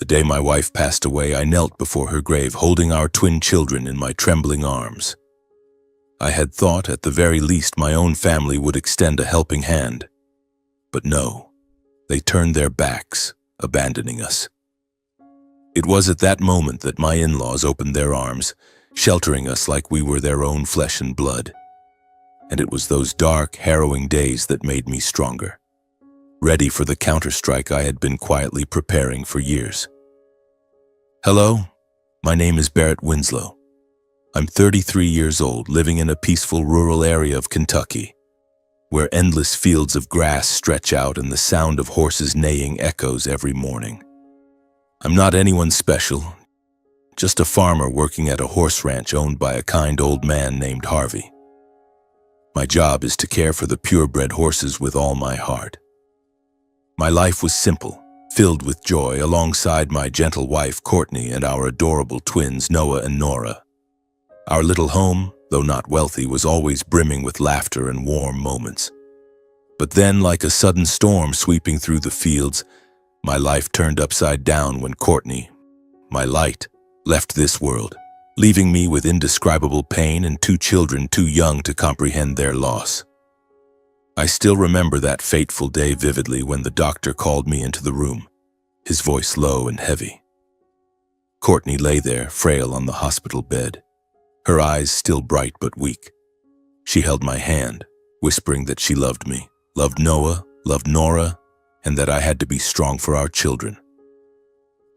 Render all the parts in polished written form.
The day my wife passed away, I knelt before her grave, holding our twin children in my trembling arms. I had thought, at the very least, my own family would extend a helping hand. But no, they turned their backs, abandoning us. It was at that moment that my in-laws opened their arms, sheltering us like we were their own flesh and blood. And it was those dark, harrowing days that made me stronger, ready for the counterstrike I had been quietly preparing for years. Hello, my name is Barrett Winslow. I'm 33 years old, living in a peaceful rural area of Kentucky, where endless fields of grass stretch out and the sound of horses neighing echoes every morning. I'm not anyone special, just a farmer working at a horse ranch owned by a kind old man named Harvey. My job is to care for the purebred horses with all my heart. My life was simple, filled with joy, alongside my gentle wife, Courtney, and our adorable twins, Noah and Nora. Our little home, though not wealthy, was always brimming with laughter and warm moments. But then, like a sudden storm sweeping through the fields, my life turned upside down when Courtney, my light, left this world, leaving me with indescribable pain and two children too young to comprehend their loss. I still remember that fateful day vividly when the doctor called me into the room, his voice low and heavy. Courtney lay there, frail on the hospital bed, her eyes still bright but weak. She held my hand, whispering that she loved me, loved Noah, loved Nora, and that I had to be strong for our children.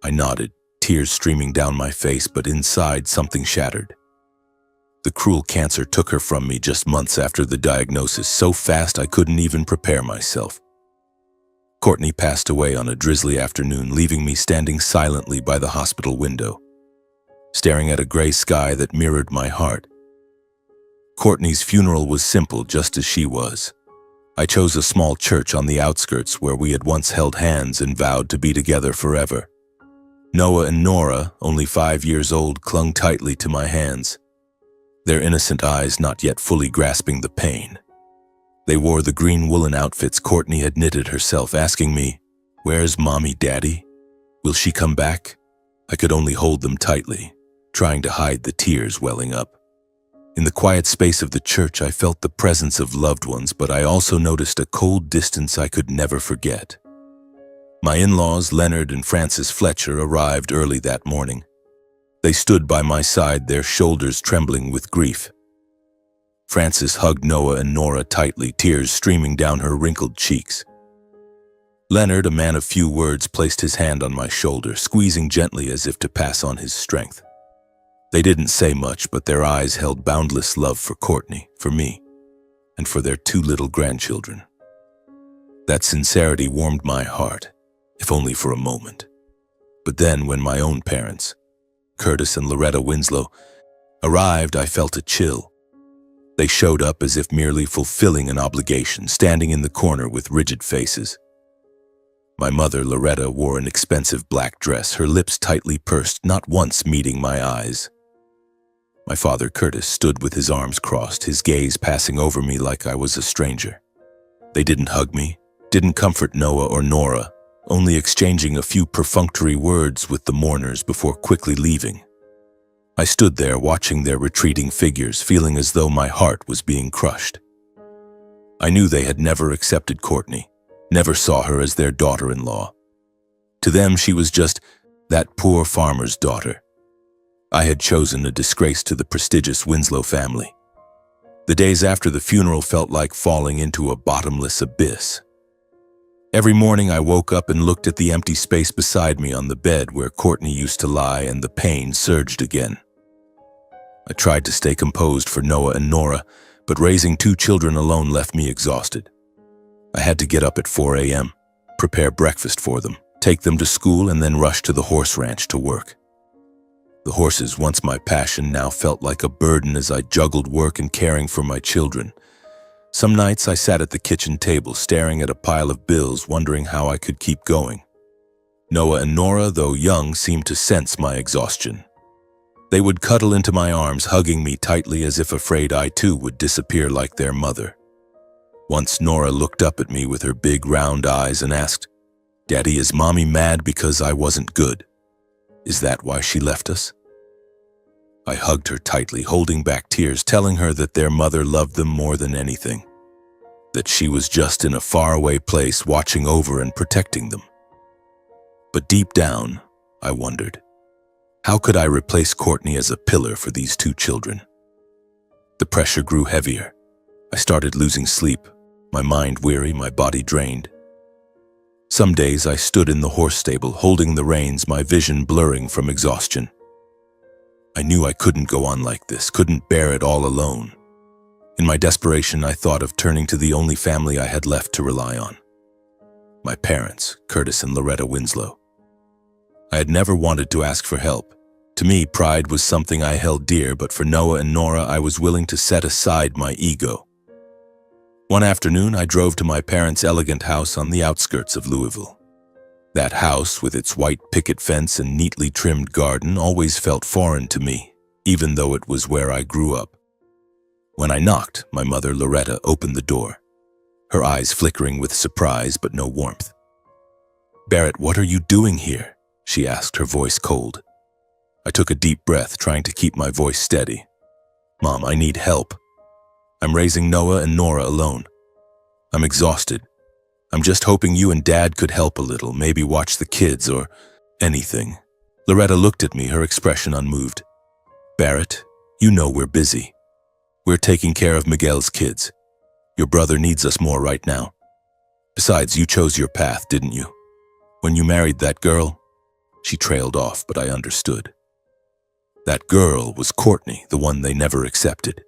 I nodded, tears streaming down my face, but inside something shattered. The cruel cancer took her from me just months after the diagnosis, so fast I couldn't even prepare myself. Courtney passed away on a drizzly afternoon, leaving me standing silently by the hospital window, staring at a gray sky that mirrored my heart. Courtney's funeral was simple, just as she was. I chose a small church on the outskirts where we had once held hands and vowed to be together forever. Noah and Nora, only 5 years old, clung tightly to my hands, their innocent eyes not yet fully grasping the pain. They wore the green woolen outfits Courtney had knitted herself, asking me, "Where's Mommy, Daddy? Will she come back?" I could only hold them tightly, trying to hide the tears welling up. In the quiet space of the church, I felt the presence of loved ones, but I also noticed a cold distance I could never forget. My in-laws, Leonard and Frances Fletcher, arrived early that morning. They stood by my side, their shoulders trembling with grief. Frances hugged Noah and Nora tightly, tears streaming down her wrinkled cheeks. Leonard, a man of few words, placed his hand on my shoulder, squeezing gently as if to pass on his strength. They didn't say much, but their eyes held boundless love for Courtney, for me, and for their 2 little grandchildren. That sincerity warmed my heart, if only for a moment. But then, when my own parents, Curtis and Loretta Winslow, arrived, I felt a chill. They showed up as if merely fulfilling an obligation, standing in the corner with rigid faces. My mother, Loretta, wore an expensive black dress, her lips tightly pursed, not once meeting my eyes. My father, Curtis, stood with his arms crossed, his gaze passing over me like I was a stranger. They didn't hug me, didn't comfort Noah or Nora, only exchanging a few perfunctory words with the mourners before quickly leaving. I stood there watching their retreating figures, feeling as though my heart was being crushed. I knew they had never accepted Courtney, never saw her as their daughter-in-law. To them, she was just that poor farmer's daughter. I had chosen a disgrace to the prestigious Winslow family. The days after the funeral felt like falling into a bottomless abyss. Every morning I woke up and looked at the empty space beside me on the bed where Courtney used to lie, and the pain surged again. I tried to stay composed for Noah and Nora, but raising 2 children alone left me exhausted. I had to get up at 4 a.m., prepare breakfast for them, take them to school, and then rush to the horse ranch to work. The horses, once my passion, now felt like a burden as I juggled work and caring for my children. Some nights I sat at the kitchen table, staring at a pile of bills, wondering how I could keep going. Noah and Nora, though young, seemed to sense my exhaustion. They would cuddle into my arms, hugging me tightly as if afraid I too would disappear like their mother. Once Nora looked up at me with her big round eyes and asked, "Daddy, is Mommy mad because I wasn't good?" Is that why she left us? I hugged her tightly, holding back tears, telling her that their mother loved them more than anything, that she was just in a faraway place watching over and protecting them. But deep down, I wondered, how could I replace Courtney as a pillar for these two children? The pressure grew heavier. I started losing sleep, my mind weary, my body drained. Some days I stood in the horse stable, holding the reins, my vision blurring from exhaustion. I knew I couldn't go on like this, couldn't bear it all alone. In my desperation, I thought of turning to the only family I had left to rely on. My parents, Curtis and Loretta Winslow. I had never wanted to ask for help. To me, pride was something I held dear, but for Noah and Nora, I was willing to set aside my ego. One afternoon, I drove to my parents' elegant house on the outskirts of Louisville. That house, with its white picket fence and neatly trimmed garden, always felt foreign to me, even though it was where I grew up. When I knocked, my mother, Loretta, opened the door, her eyes flickering with surprise but no warmth. "Barrett, what are you doing here?" she asked, her voice cold. I took a deep breath, trying to keep my voice steady. "Mom, I need help. I'm raising Noah and Nora alone. I'm exhausted. I'm just hoping you and Dad could help a little, maybe watch the kids or anything." Loretta looked at me, her expression unmoved. "Barrett, you know we're busy. We're taking care of Miguel's kids. Your brother needs us more right now. Besides, you chose your path, didn't you? When you married that girl." She trailed off, but I understood. That girl was Courtney, the one they never accepted.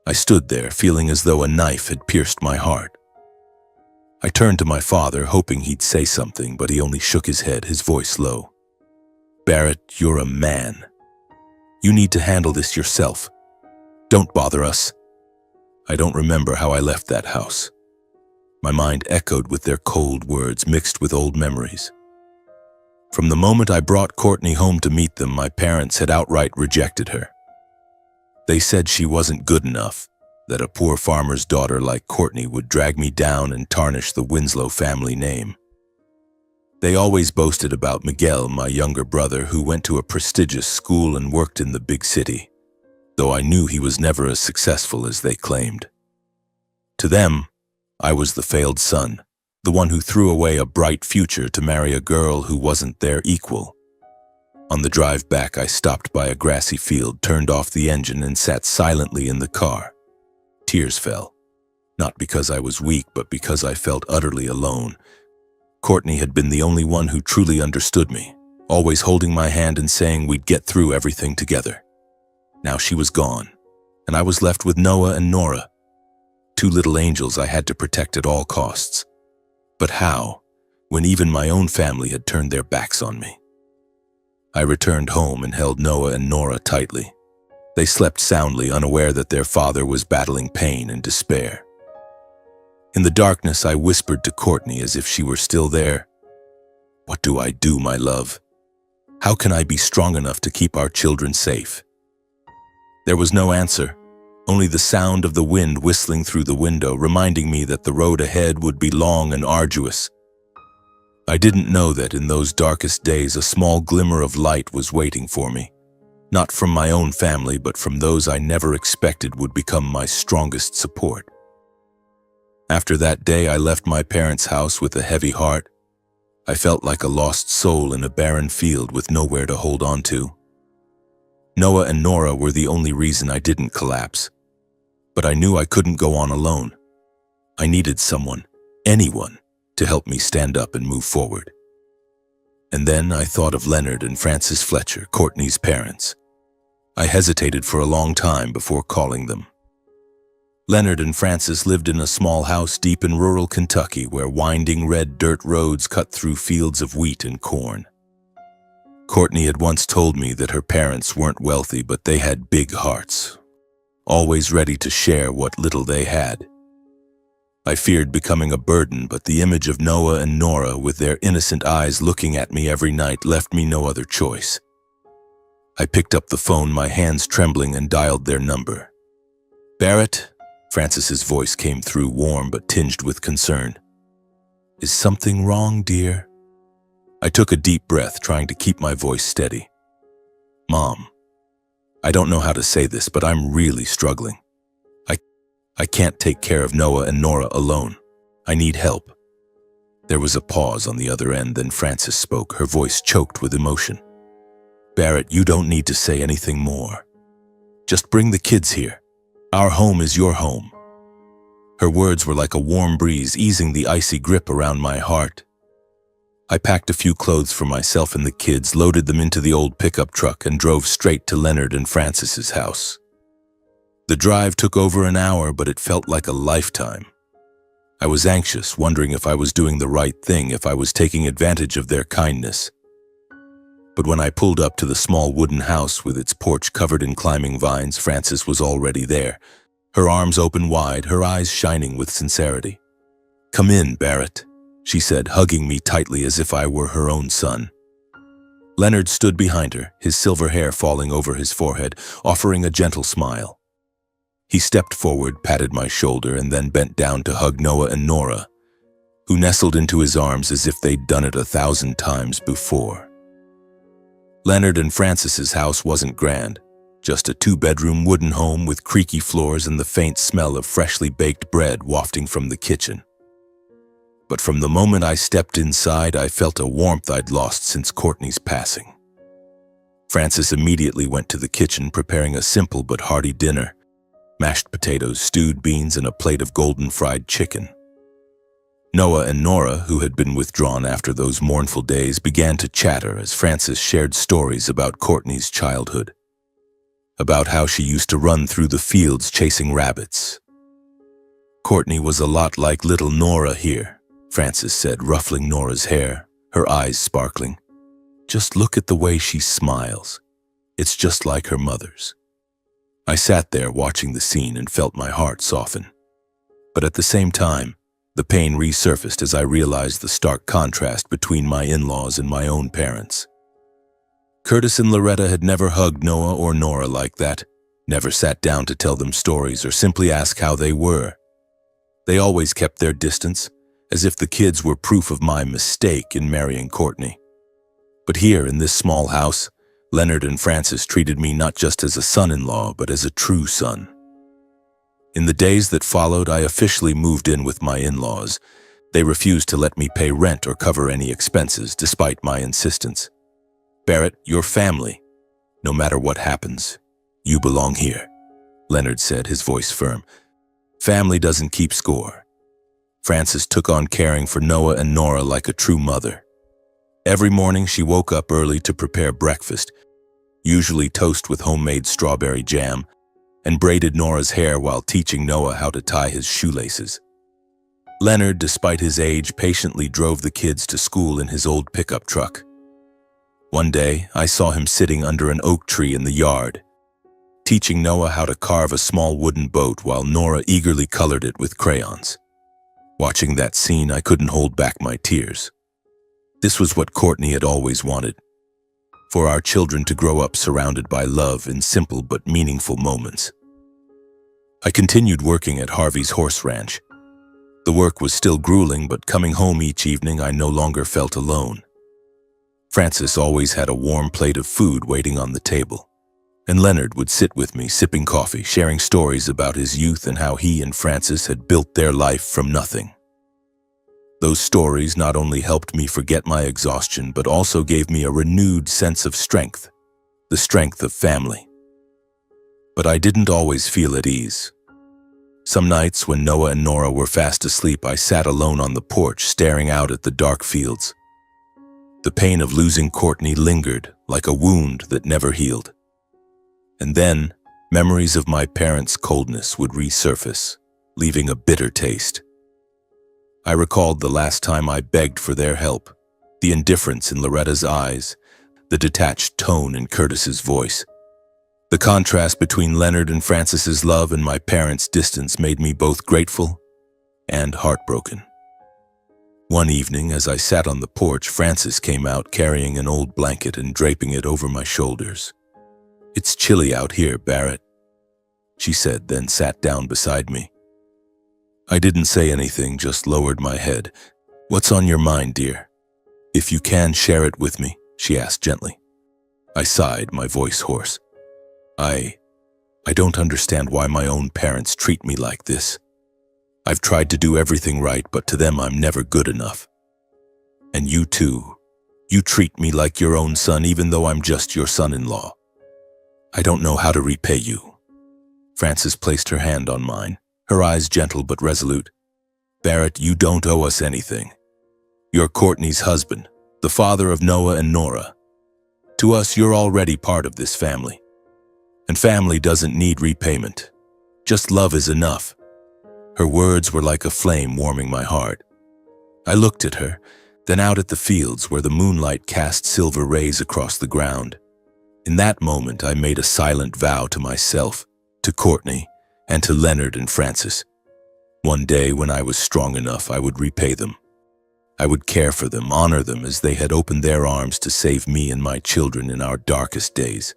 I stood there, feeling as though a knife had pierced my heart. I turned to my father, hoping he'd say something, but he only shook his head, his voice low. "Barrett, you're a man. You need to handle this yourself. Don't bother us." I don't remember how I left that house. My mind echoed with their cold words mixed with old memories. From the moment I brought Courtney home to meet them, my parents had outright rejected her. They said she wasn't good enough, that a poor farmer's daughter like Courtney would drag me down and tarnish the Winslow family name. They always boasted about Miguel, my younger brother, who went to a prestigious school and worked in the big city, though I knew he was never as successful as they claimed. To them, I was the failed son, the one who threw away a bright future to marry a girl who wasn't their equal. On the drive back, I stopped by a grassy field, turned off the engine, and sat silently in the car. Tears fell, not because I was weak, but because I felt utterly alone. Courtney had been the only one who truly understood me, always holding my hand and saying we'd get through everything together. Now she was gone, and I was left with Noah and Nora, two little angels I had to protect at all costs. But how, when even my own family had turned their backs on me? I returned home and held Noah and Nora tightly. They slept soundly, unaware that their father was battling pain and despair. In the darkness, I whispered to Courtney as if she were still there. "What do I do, my love? How can I be strong enough to keep our children safe?" There was no answer, only the sound of the wind whistling through the window, reminding me that the road ahead would be long and arduous. I didn't know that in those darkest days a small glimmer of light was waiting for me, not from my own family, but from those I never expected would become my strongest support. After that day, I left my parents' house with a heavy heart. I felt like a lost soul in a barren field with nowhere to hold on to. Noah and Nora were the only reason I didn't collapse, but I knew I couldn't go on alone. I needed someone, anyone, to help me stand up and move forward. And then I thought of Leonard and Frances Fletcher, Courtney's parents. I hesitated for a long time before calling them. Leonard and Frances lived in a small house deep in rural Kentucky where winding red dirt roads cut through fields of wheat and corn. Courtney had once told me that her parents weren't wealthy, but they had big hearts, always ready to share what little they had. I feared becoming a burden, but the image of Noah and Nora with their innocent eyes looking at me every night left me no other choice. I picked up the phone, my hands trembling, and dialed their number. "Barrett?" Frances's voice came through, warm but tinged with concern. "Is something wrong, dear?" I took a deep breath, trying to keep my voice steady. Mom, I don't know how to say this, but I'm really struggling. I can't take care of Noah and Nora alone. I need help. There was a pause on the other end, then Frances spoke, her voice choked with emotion. Barrett, you don't need to say anything more. Just bring the kids here. Our home is your home. Her words were like a warm breeze, easing the icy grip around my heart. I packed a few clothes for myself and the kids, loaded them into the old pickup truck, and drove straight to Leonard and Frances's house. The drive took over an hour, but it felt like a lifetime. I was anxious, wondering if I was doing the right thing, if I was taking advantage of their kindness. But when I pulled up to the small wooden house with its porch covered in climbing vines, Frances was already there, her arms open wide, her eyes shining with sincerity. Come in, Barrett, she said, hugging me tightly as if I were her own son. Leonard stood behind her, his silver hair falling over his forehead, offering a gentle smile. He stepped forward, patted my shoulder, and then bent down to hug Noah and Nora, who nestled into his arms as if they'd done it 1,000 times before. Leonard and Frances's house wasn't grand, just a 2-bedroom wooden home with creaky floors and the faint smell of freshly baked bread wafting from the kitchen. But from the moment I stepped inside, I felt a warmth I'd lost since Courtney's passing. Frances immediately went to the kitchen, preparing a simple but hearty dinner: mashed potatoes, stewed beans, and a plate of golden fried chicken. Noah and Nora, who had been withdrawn after those mournful days, began to chatter as Frances shared stories about Courtney's childhood, about how she used to run through the fields chasing rabbits. Courtney was a lot like little Nora here, Frances said, ruffling Nora's hair, her eyes sparkling. Just look at the way she smiles. It's just like her mother's. I sat there watching the scene and felt my heart soften. But at the same time, the pain resurfaced as I realized the stark contrast between my in-laws and my own parents. Curtis and Loretta had never hugged Noah or Nora like that, never sat down to tell them stories or simply ask how they were. They always kept their distance, as if the kids were proof of my mistake in marrying Courtney. But here in this small house, Leonard and Frances treated me not just as a son-in-law, but as a true son. In the days that followed, I officially moved in with my in-laws. They refused to let me pay rent or cover any expenses, despite my insistence. Barrett, your family. No matter what happens, you belong here, Leonard said, his voice firm. Family doesn't keep score. Frances took on caring for Noah and Nora like a true mother. Every morning she woke up early to prepare breakfast, usually toast with homemade strawberry jam, and braided Nora's hair while teaching Noah how to tie his shoelaces. Leonard, despite his age, patiently drove the kids to school in his old pickup truck. One day, I saw him sitting under an oak tree in the yard, teaching Noah how to carve a small wooden boat while Nora eagerly colored it with crayons. Watching that scene, I couldn't hold back my tears. This was what Courtney had always wanted: for our children to grow up surrounded by love in simple but meaningful moments. I continued working at Harvey's horse ranch. The work was still grueling, but coming home each evening, I no longer felt alone. Frances always had a warm plate of food waiting on the table, and Leonard would sit with me sipping coffee, sharing stories about his youth and how he and Frances had built their life from nothing. Those stories not only helped me forget my exhaustion, but also gave me a renewed sense of strength, the strength of family. But I didn't always feel at ease. Some nights when Noah and Nora were fast asleep, I sat alone on the porch, staring out at the dark fields. The pain of losing Courtney lingered like a wound that never healed. And then, memories of my parents' coldness would resurface, leaving a bitter taste. I recalled the last time I begged for their help, the indifference in Loretta's eyes, the detached tone in Curtis's voice. The contrast between Leonard and Frances's love and my parents' distance made me both grateful and heartbroken. One evening, as I sat on the porch, Frances came out carrying an old blanket and draping it over my shoulders. "It's chilly out here, Barrett," she said, then sat down beside me. I didn't say anything, just lowered my head. "What's on your mind, dear?" "If you can share it with me," she asked gently. I sighed, my voice hoarse. I don't understand why my own parents treat me like this. I've tried to do everything right, but to them I'm never good enough. And you too. You treat me like your own son even though I'm just your son-in-law. I don't know how to repay you." Frances placed her hand on mine, her eyes gentle but resolute. "Barrett, you don't owe us anything. You're Courtney's husband, the father of Noah and Nora. To us, you're already part of this family. And family doesn't need repayment. Just love is enough." Her words were like a flame warming my heart. I looked at her, then out at the fields where the moonlight cast silver rays across the ground. In that moment, I made a silent vow to myself, to Courtney, and to Leonard and Frances. One day, when I was strong enough, I would repay them. I would care for them, honor them as they had opened their arms to save me and my children in our darkest days.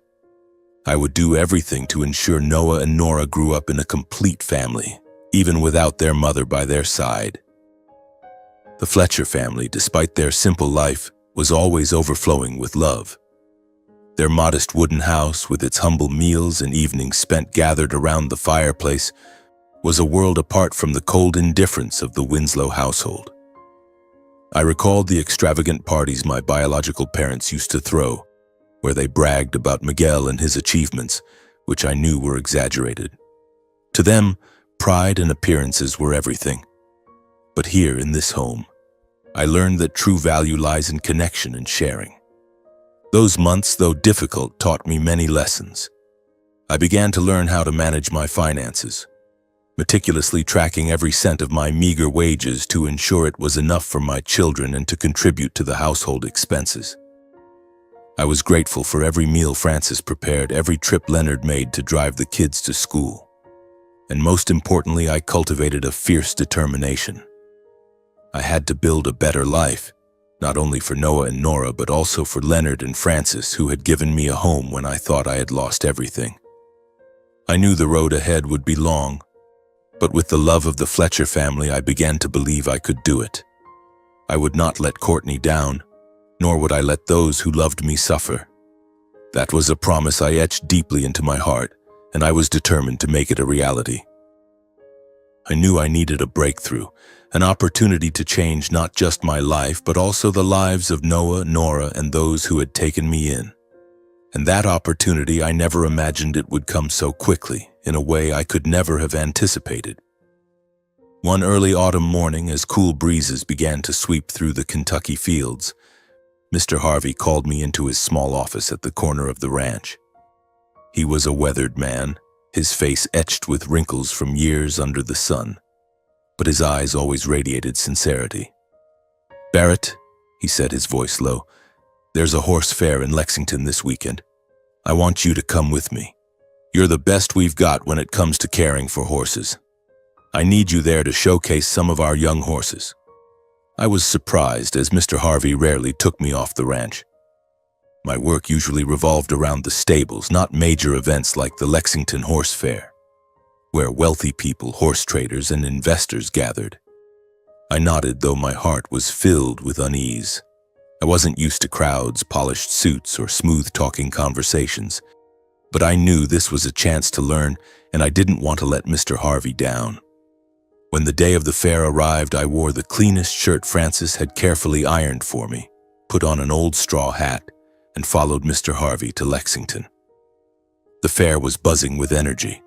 I would do everything to ensure Noah and Nora grew up in a complete family, even without their mother by their side. The Fletcher family, despite their simple life, was always overflowing with love. Their modest wooden house, with its humble meals and evenings spent gathered around the fireplace, was a world apart from the cold indifference of the Winslow household. I recalled the extravagant parties my biological parents used to throw, where they bragged about Miguel and his achievements, which I knew were exaggerated. To them, pride and appearances were everything. But here in this home, I learned that true value lies in connection and sharing. Those months, though difficult, taught me many lessons. I began to learn how to manage my finances, meticulously tracking every cent of my meager wages to ensure it was enough for my children and to contribute to the household expenses. I was grateful for every meal Frances prepared, every trip Leonard made to drive the kids to school. And most importantly, I cultivated a fierce determination. I had to build a better life, not only for Noah and Nora, but also for Leonard and Frances, who had given me a home when I thought I had lost everything. I knew the road ahead would be long, but with the love of the Fletcher family, I began to believe I could do it. I would not let Courtney down, nor would I let those who loved me suffer. That was a promise I etched deeply into my heart, and I was determined to make it a reality. I knew I needed a breakthrough, an opportunity to change not just my life, but also the lives of Noah, Nora, and those who had taken me in. And that opportunity, I never imagined it would come so quickly, in a way I could never have anticipated. One early autumn morning, as cool breezes began to sweep through the Kentucky fields, Mr. Harvey called me into his small office at the corner of the ranch. He was a weathered man, his face etched with wrinkles from years under the sun, but his eyes always radiated sincerity. "Barrett," he said, his voice low, "there's a horse fair in Lexington this weekend. I want you to come with me. You're the best we've got when it comes to caring for horses. I need you there to showcase some of our young horses." I was surprised, as Mr. Harvey rarely took me off the ranch. My work usually revolved around the stables, not major events like the Lexington Horse Fair, where wealthy people, horse traders, and investors gathered. I nodded, though my heart was filled with unease. I wasn't used to crowds, polished suits, or smooth-talking conversations, but I knew this was a chance to learn, and I didn't want to let Mr. Harvey down. When the day of the fair arrived, I wore the cleanest shirt Frances had carefully ironed for me, put on an old straw hat, and followed Mr. Harvey to Lexington. The fair was buzzing with energy.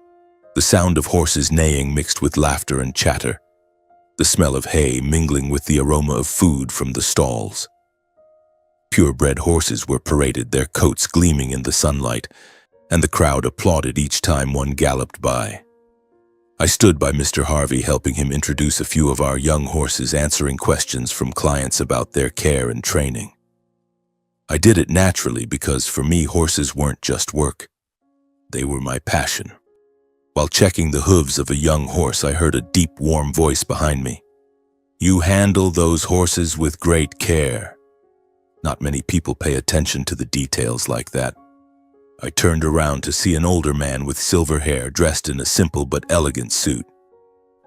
The sound of horses neighing mixed with laughter and chatter, the smell of hay mingling with the aroma of food from the stalls. Purebred horses were paraded, their coats gleaming in the sunlight, and the crowd applauded each time one galloped by. I stood by Mr. Harvey, helping him introduce a few of our young horses, answering questions from clients about their care and training. I did it naturally because for me, horses weren't just work. They were my passion. While checking the hooves of a young horse, I heard a deep, warm voice behind me. "You handle those horses with great care." Not many people pay attention to the details like that. I turned around to see an older man with silver hair, dressed in a simple but elegant suit.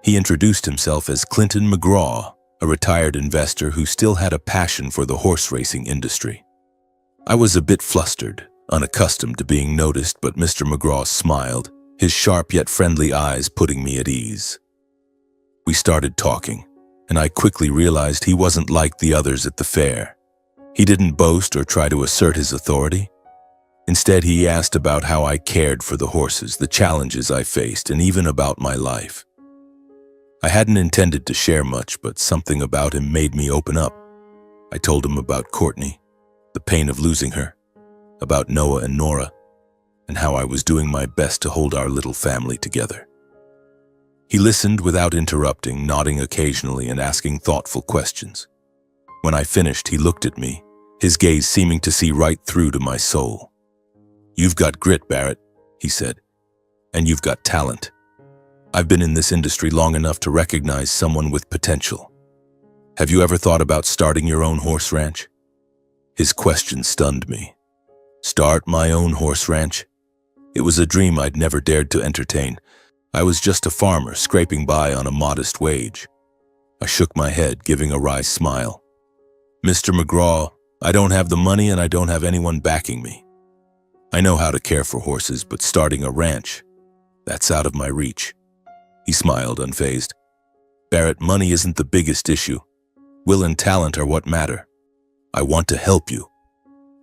He introduced himself as Clinton McGraw, a retired investor who still had a passion for the horse racing industry. I was a bit flustered, unaccustomed to being noticed, but Mr. McGraw smiled, his sharp yet friendly eyes putting me at ease. We started talking, and I quickly realized he wasn't like the others at the fair. He didn't boast or try to assert his authority. Instead, he asked about how I cared for the horses, the challenges I faced, and even about my life. I hadn't intended to share much, but something about him made me open up. I told him about Courtney, the pain of losing her, about Noah and Nora, and how I was doing my best to hold our little family together. He listened without interrupting, nodding occasionally and asking thoughtful questions. When I finished, he looked at me, his gaze seeming to see right through to my soul. "You've got grit, Barrett," he said, "and you've got talent. I've been in this industry long enough to recognize someone with potential. Have you ever thought about starting your own horse ranch?" His question stunned me. Start my own horse ranch? It was a dream I'd never dared to entertain. I was just a farmer scraping by on a modest wage. I shook my head, giving a wry smile. "Mr. McGraw, I don't have the money and I don't have anyone backing me. I know how to care for horses, but starting a ranch, that's out of my reach." He smiled, unfazed. "Barrett, money isn't the biggest issue. Will and talent are what matter. I want to help you.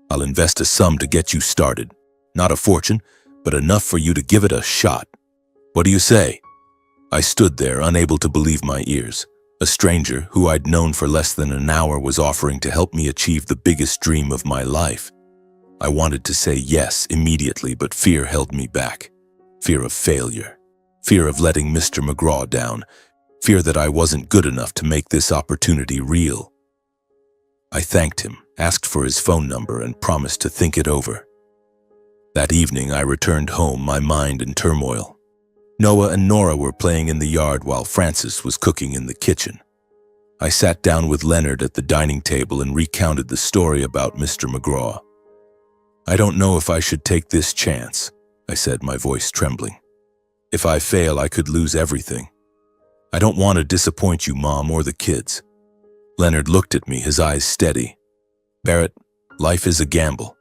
I'll invest a sum to get you started. Not a fortune, but enough for you to give it a shot. What do you say?" I stood there, unable to believe my ears. A stranger who I'd known for less than an hour was offering to help me achieve the biggest dream of my life. I wanted to say yes immediately, but fear held me back. Fear of failure. Fear of letting Mr. McGraw down. Fear that I wasn't good enough to make this opportunity real. I thanked him, asked for his phone number, and promised to think it over. That evening, I returned home, my mind in turmoil. Noah and Nora were playing in the yard while Francis was cooking in the kitchen. I sat down with Leonard at the dining table and recounted the story about Mr. McGraw. "I don't know if I should take this chance," I said, my voice trembling. "If I fail, I could lose everything. I don't want to disappoint you, Mom, or the kids." Leonard looked at me, his eyes steady. "Barrett, life is a gamble.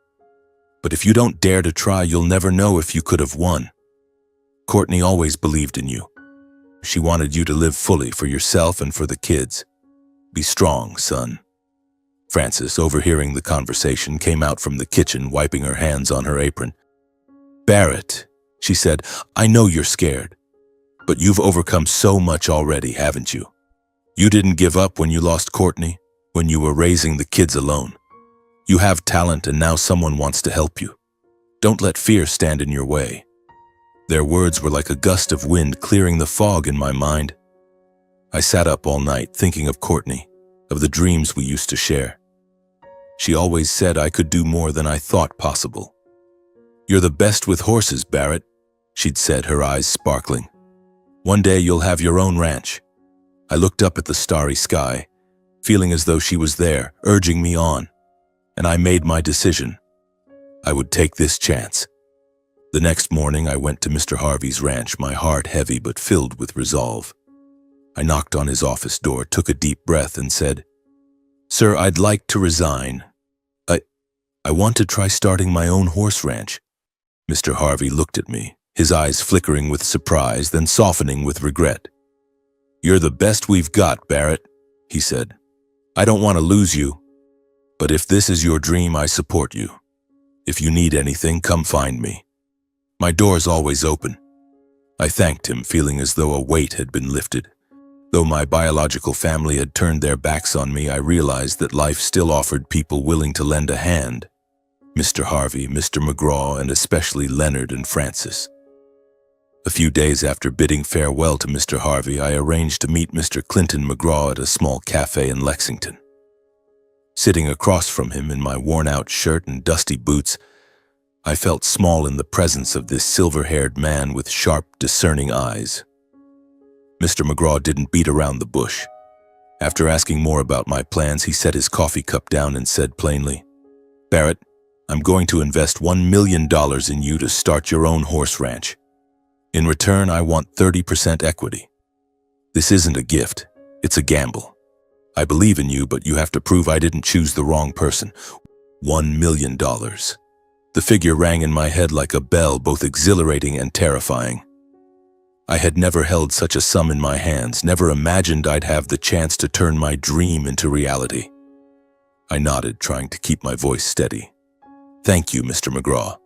But if you don't dare to try, you'll never know if you could have won. Courtney always believed in you. She wanted you to live fully for yourself and for the kids. Be strong, son." Francis, overhearing the conversation, came out from the kitchen, wiping her hands on her apron. "Barrett," she said, "I know you're scared, but you've overcome so much already, haven't you? You didn't give up when you lost Courtney, when you were raising the kids alone. You have talent, and now someone wants to help you. Don't let fear stand in your way." Their words were like a gust of wind, clearing the fog in my mind. I sat up all night thinking of Courtney, of the dreams we used to share. She always said I could do more than I thought possible. "You're the best with horses, Barrett," she'd said, her eyes sparkling. "One day you'll have your own ranch." I looked up at the starry sky, feeling as though she was there, urging me on, and I made my decision. I would take this chance. The next morning, I went to Mr. Harvey's ranch, my heart heavy but filled with resolve. I knocked on his office door, took a deep breath, and said, "Sir, I'd like to resign. I want to try starting my own horse ranch." Mr. Harvey looked at me, his eyes flickering with surprise, then softening with regret. "You're the best we've got, Barrett," he said. "I don't want to lose you, but if this is your dream, I support you. If you need anything, come find me. My door's always open." I thanked him, feeling as though a weight had been lifted. Though my biological family had turned their backs on me, I realized that life still offered people willing to lend a hand. Mr. Harvey, Mr. McGraw, and especially Leonard and Francis. A few days after bidding farewell to Mr. Harvey, I arranged to meet Mr. Clinton McGraw at a small cafe in Lexington. Sitting across from him in my worn-out shirt and dusty boots, I felt small in the presence of this silver-haired man with sharp, discerning eyes. Mr. McGraw didn't beat around the bush. After asking more about my plans, he set his coffee cup down and said plainly, "Barrett, I'm going to invest $1 million in you to start your own horse ranch. In return, I want 30% equity. This isn't a gift, it's a gamble. I believe in you, but you have to prove I didn't choose the wrong person. $1 million. The figure rang in my head like a bell, both exhilarating and terrifying. I had never held such a sum in my hands, never imagined I'd have the chance to turn my dream into reality. I nodded, trying to keep my voice steady. Thank you, Mr. McGraw.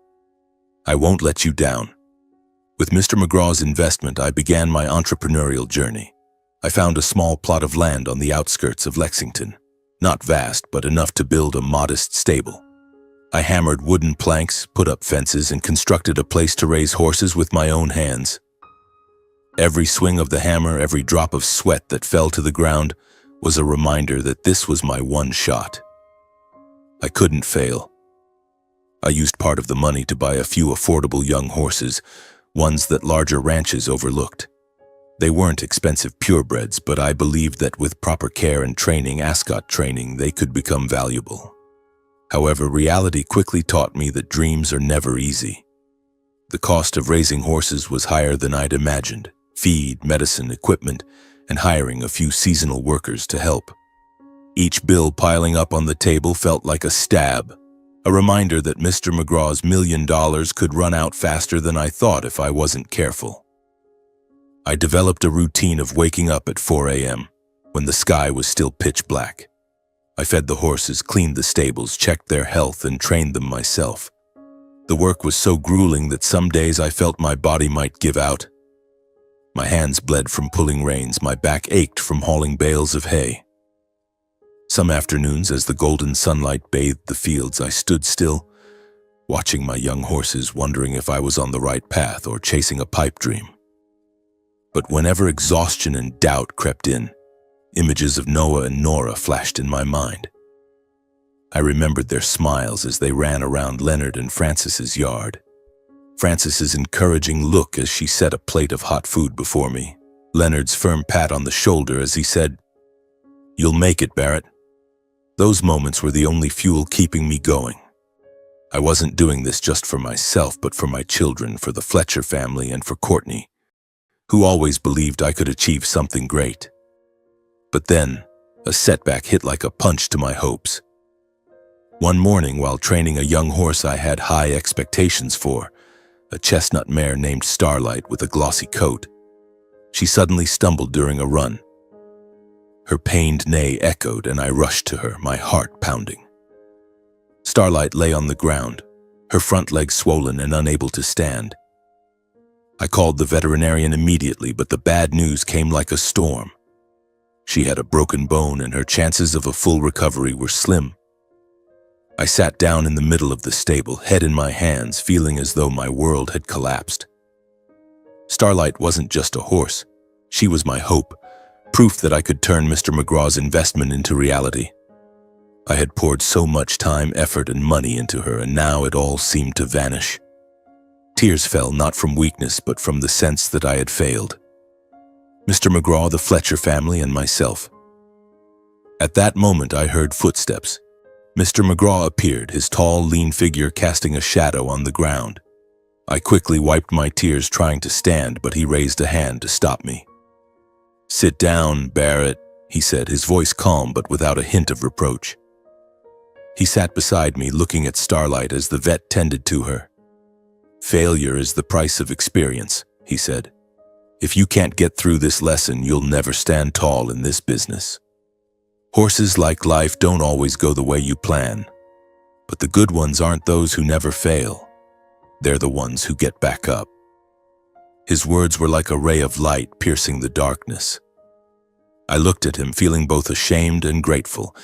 I won't let you down. With Mr. McGraw's investment, I began my entrepreneurial journey. I found a small plot of land on the outskirts of Lexington. Not vast, but enough to build a modest stable. I hammered wooden planks, put up fences, and constructed a place to raise horses with my own hands. Every swing of the hammer, every drop of sweat that fell to the ground was a reminder that this was my one shot. I couldn't fail. I used part of the money to buy a few affordable young horses, ones that larger ranches overlooked. They weren't expensive purebreds, but I believed that with proper care and training, Ascot training, they could become valuable. However, reality quickly taught me that dreams are never easy. The cost of raising horses was higher than I'd imagined: feed, medicine, equipment, and hiring a few seasonal workers to help. Each bill piling up on the table felt like a stab, a reminder that Mr. McGraw's $1 million could run out faster than I thought if I wasn't careful. I developed a routine of waking up at 4 a.m. when the sky was still pitch black. I fed the horses, cleaned the stables, checked their health, and trained them myself. The work was so grueling that some days I felt my body might give out. My hands bled from pulling reins, my back ached from hauling bales of hay. Some afternoons, as the golden sunlight bathed the fields, I stood still, watching my young horses, wondering if I was on the right path or chasing a pipe dream. But whenever exhaustion and doubt crept in, images of Noah and Nora flashed in my mind. I remembered their smiles as they ran around Leonard and Francis's yard. Francis's encouraging look as she set a plate of hot food before me. Leonard's firm pat on the shoulder as he said, "You'll make it, Barrett." Those moments were the only fuel keeping me going. I wasn't doing this just for myself, but for my children, for the Fletcher family, and for Courtney, who always believed I could achieve something great. But then, a setback hit like a punch to my hopes. One morning, while training a young horse I had high expectations for, a chestnut mare named Starlight with a glossy coat, she suddenly stumbled during a run. Her pained neigh echoed, and I rushed to her, my heart pounding. Starlight lay on the ground, her front legs swollen and unable to stand. I called the veterinarian immediately, but the bad news came like a storm. She had a broken bone, and her chances of a full recovery were slim. I sat down in the middle of the stable, head in my hands, feeling as though my world had collapsed. Starlight wasn't just a horse. She was my hope, proof that I could turn Mr. McGraw's investment into reality. I had poured so much time, effort, and money into her, and now it all seemed to vanish. Tears fell not from weakness, but from the sense that I had failed. Mr. McGraw, the Fletcher family, and myself. At that moment, I heard footsteps. Mr. McGraw appeared, his tall, lean figure casting a shadow on the ground. I quickly wiped my tears, trying to stand, but he raised a hand to stop me. "Sit down, Barrett," he said, his voice calm but without a hint of reproach. He sat beside me, looking at Starlight as the vet tended to her. "Failure is the price of experience," he said. "If you can't get through this lesson, you'll never stand tall in this business. Horses, like life, don't always go the way you plan. But the good ones aren't those who never fail. They're the ones who get back up." His words were like a ray of light piercing the darkness. I looked at him, feeling both ashamed and grateful.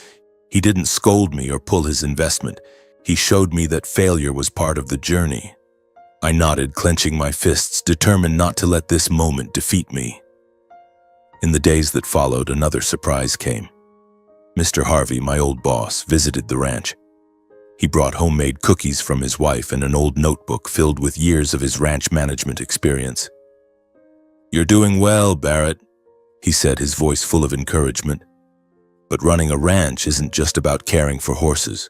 He didn't scold me or pull his investment. He showed me that failure was part of the journey. I nodded, clenching my fists, determined not to let this moment defeat me. In the days that followed, another surprise came. Mr. Harvey, my old boss, visited the ranch. He brought homemade cookies from his wife and an old notebook filled with years of his ranch management experience. "You're doing well, Barrett," he said, his voice full of encouragement. "But running a ranch isn't just about caring for horses.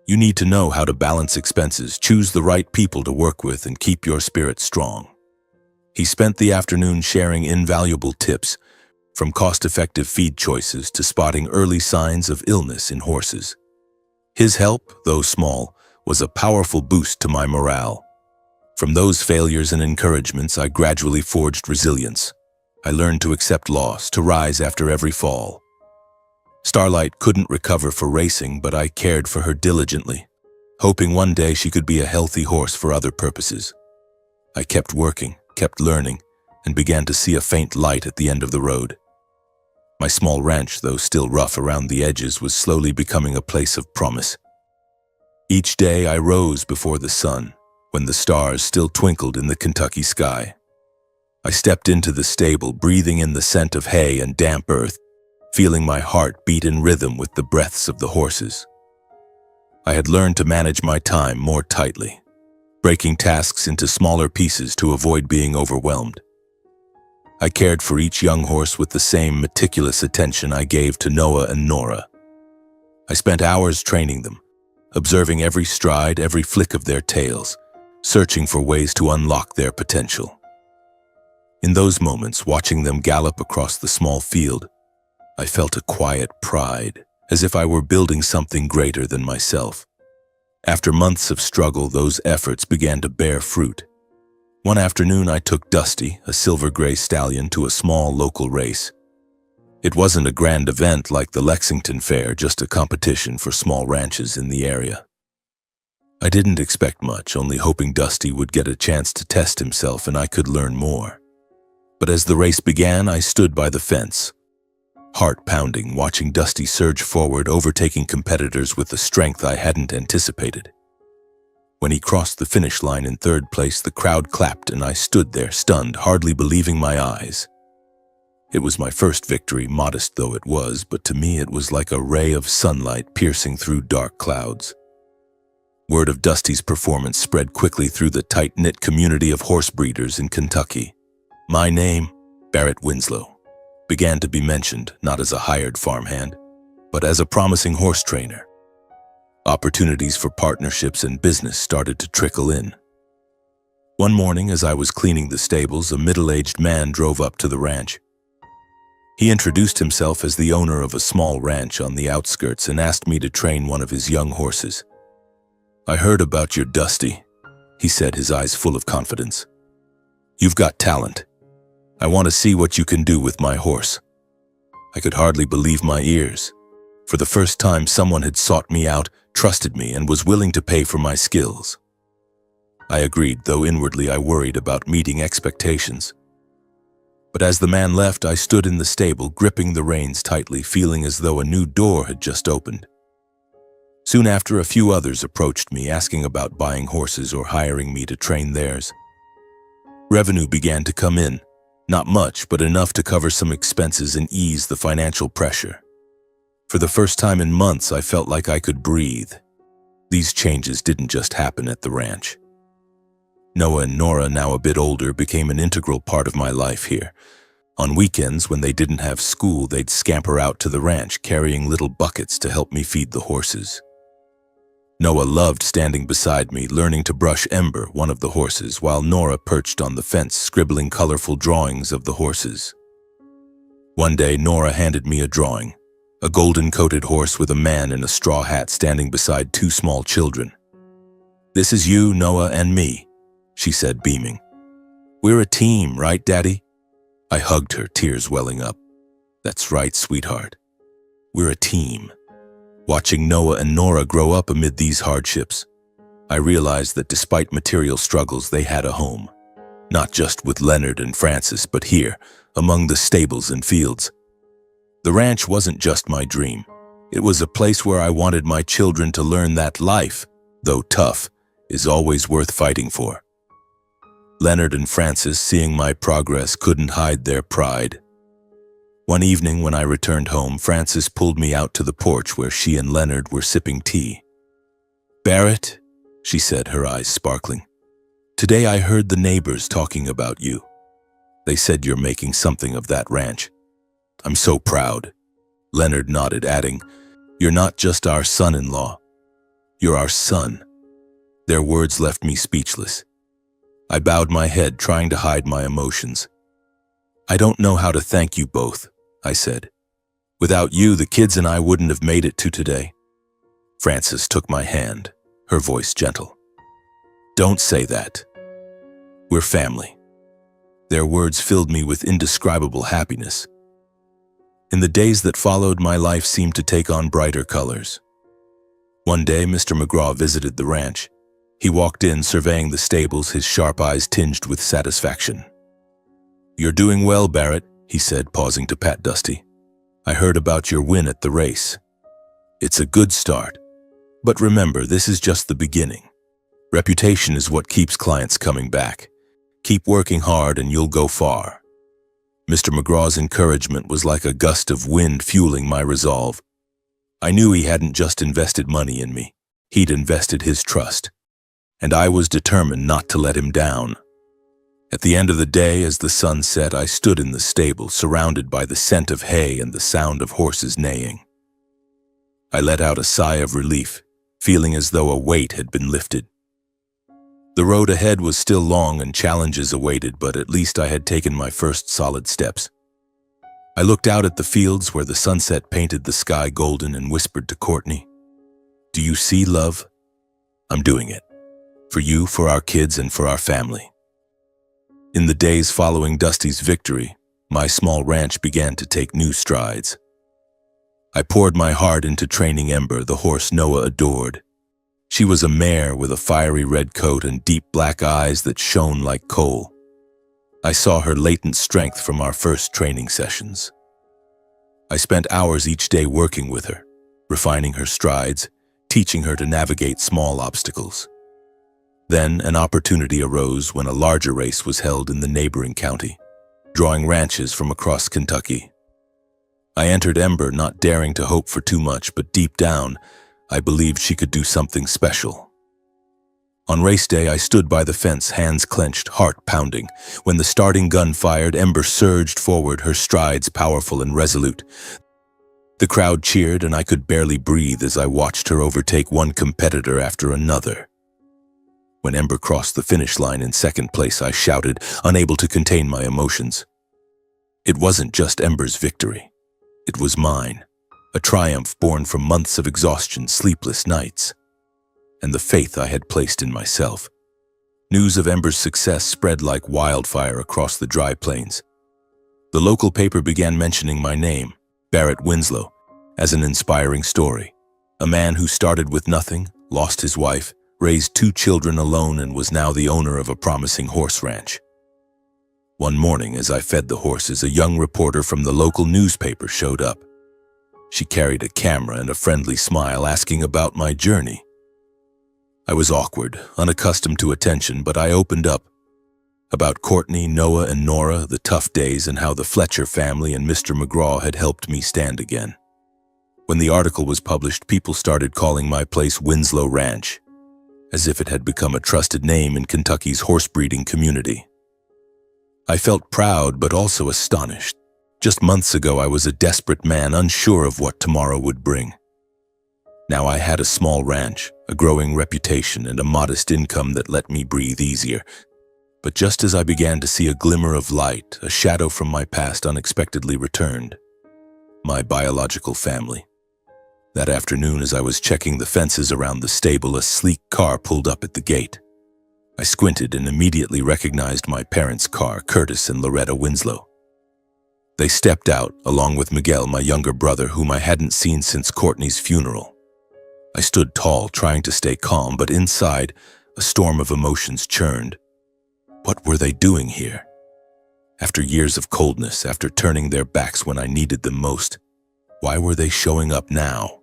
You need to know how to balance expenses, choose the right people to work with, and keep your spirit strong." He spent the afternoon sharing invaluable tips, from cost-effective feed choices to spotting early signs of illness in horses. His help, though small, was a powerful boost to my morale. From those failures and encouragements, I gradually forged resilience. I learned to accept loss, to rise after every fall. Starlight couldn't recover for racing, but I cared for her diligently, hoping one day she could be a healthy horse for other purposes. I kept working, kept learning, and began to see a faint light at the end of the road. My small ranch, though still rough around the edges, was slowly becoming a place of promise. Each day I rose before the sun, when the stars still twinkled in the Kentucky sky. I stepped into the stable, breathing in the scent of hay and damp earth, feeling my heart beat in rhythm with the breaths of the horses. I had learned to manage my time more tightly, breaking tasks into smaller pieces to avoid being overwhelmed. I cared for each young horse with the same meticulous attention I gave to Noah and Nora. I spent hours training them, observing every stride, every flick of their tails, searching for ways to unlock their potential. In those moments, watching them gallop across the small field, I felt a quiet pride, as if I were building something greater than myself. After months of struggle, those efforts began to bear fruit. One afternoon, I took Dusty, a silver-gray stallion, to a small local race. It wasn't a grand event like the Lexington Fair, just a competition for small ranches in the area. I didn't expect much, only hoping Dusty would get a chance to test himself and I could learn more. But as the race began, I stood by the fence, heart pounding, watching Dusty surge forward, overtaking competitors with a strength I hadn't anticipated. When he crossed the finish line in third place, the crowd clapped and I stood there, stunned, hardly believing my eyes. It was my first victory, modest though it was, but to me it was like a ray of sunlight piercing through dark clouds. Word of Dusty's performance spread quickly through the tight-knit community of horse breeders in Kentucky. My name, Barrett Winslow, began to be mentioned, not as a hired farmhand, but as a promising horse trainer. Opportunities for partnerships and business started to trickle in. One morning, as I was cleaning the stables, a middle-aged man drove up to the ranch. He introduced himself as the owner of a small ranch on the outskirts and asked me to train one of his young horses. "I heard about your Dusty," he said, his eyes full of confidence. "You've got talent. I want to see what you can do with my horse." I could hardly believe my ears. For the first time, someone had sought me out, trusted me, and was willing to pay for my skills. I agreed, though inwardly I worried about meeting expectations. But as the man left, I stood in the stable, gripping the reins tightly, feeling as though a new door had just opened. Soon after, a few others approached me, asking about buying horses or hiring me to train theirs. Revenue began to come in, not much, but enough to cover some expenses and ease the financial pressure. For the first time in months, I felt like I could breathe. These changes didn't just happen at the ranch. Noah and Nora, now a bit older, became an integral part of my life here. On weekends, when they didn't have school, they'd scamper out to the ranch, carrying little buckets to help me feed the horses. Noah loved standing beside me, learning to brush Ember, one of the horses, while Nora perched on the fence, scribbling colorful drawings of the horses. One day, Nora handed me a drawing, a golden-coated horse with a man in a straw hat standing beside two small children. "This is you, Noah, and me," she said, beaming. "We're a team, right, Daddy?" I hugged her, tears welling up. "That's right, sweetheart. We're a team." Watching Noah and Nora grow up amid these hardships, I realized that despite material struggles, they had a home. Not just with Leonard and Francis, but here, among the stables and fields. The ranch wasn't just my dream. It was a place where I wanted my children to learn that life, though tough, is always worth fighting for. Leonard and Francis, seeing my progress, couldn't hide their pride. One evening when I returned home, Francis pulled me out to the porch where she and Leonard were sipping tea. "Barrett," she said, her eyes sparkling, "today I heard the neighbors talking about you. They said you're making something of that ranch. I'm so proud." Leonard nodded, adding, "You're not just our son-in-law. You're our son." Their words left me speechless. I bowed my head, trying to hide my emotions. "I don't know how to thank you both," I said. "Without you, the kids and I wouldn't have made it to today." Frances took my hand, her voice gentle. "Don't say that. We're family." Their words filled me with indescribable happiness. In the days that followed, my life seemed to take on brighter colors. One day, Mr. McGraw visited the ranch. He walked in, surveying the stables, his sharp eyes tinged with satisfaction. "You're doing well, Barrett," he said, pausing to pat Dusty. "I heard about your win at the race. It's a good start. But remember, this is just the beginning. Reputation is what keeps clients coming back. Keep working hard and you'll go far." Mr. McGraw's encouragement was like a gust of wind fueling my resolve. I knew he hadn't just invested money in me. He'd invested his trust. And I was determined not to let him down. At the end of the day, as the sun set, I stood in the stable, surrounded by the scent of hay and the sound of horses neighing. I let out a sigh of relief, feeling as though a weight had been lifted. The road ahead was still long and challenges awaited, but at least I had taken my first solid steps. I looked out at the fields where the sunset painted the sky golden and whispered to Courtney, "Do you see, love? I'm doing it. For you, for our kids, and for our family." In the days following Dusty's victory, my small ranch began to take new strides. I poured my heart into training Ember, the horse Noah adored. She was a mare with a fiery red coat and deep black eyes that shone like coal. I saw her latent strength from our first training sessions. I spent hours each day working with her, refining her strides, teaching her to navigate small obstacles. Then an opportunity arose when a larger race was held in the neighboring county, drawing ranches from across Kentucky. I entered Ember not daring to hope for too much, but deep down, I believed she could do something special. On race day, I stood by the fence, hands clenched, heart pounding. When the starting gun fired, Ember surged forward, her strides powerful and resolute. The crowd cheered, and I could barely breathe as I watched her overtake one competitor after another. When Ember crossed the finish line in second place, I shouted, unable to contain my emotions. It wasn't just Ember's victory. It was mine. A triumph born from months of exhaustion, sleepless nights, and the faith I had placed in myself. News of Ember's success spread like wildfire across the dry plains. The local paper began mentioning my name, Barrett Winslow, as an inspiring story. A man who started with nothing, lost his wife, raised 2 children alone, and was now the owner of a promising horse ranch. One morning, as I fed the horses, a young reporter from the local newspaper showed up. She carried a camera and a friendly smile, asking about my journey. I was awkward, unaccustomed to attention, but I opened up. About Courtney, Noah, and Nora, the tough days, and how the Fletcher family and Mr. McGraw had helped me stand again. When the article was published, people started calling my place Winslow Ranch, as if it had become a trusted name in Kentucky's horse-breeding community. I felt proud, but also astonished. Just months ago, I was a desperate man, unsure of what tomorrow would bring. Now I had a small ranch, a growing reputation, and a modest income that let me breathe easier. But just as I began to see a glimmer of light, a shadow from my past unexpectedly returned. My biological family. That afternoon, as I was checking the fences around the stable, a sleek car pulled up at the gate. I squinted and immediately recognized my parents' car, Curtis and Loretta Winslow. They stepped out, along with Miguel, my younger brother, whom I hadn't seen since Courtney's funeral. I stood tall, trying to stay calm, but inside, a storm of emotions churned. What were they doing here? After years of coldness, after turning their backs when I needed them most, why were they showing up now?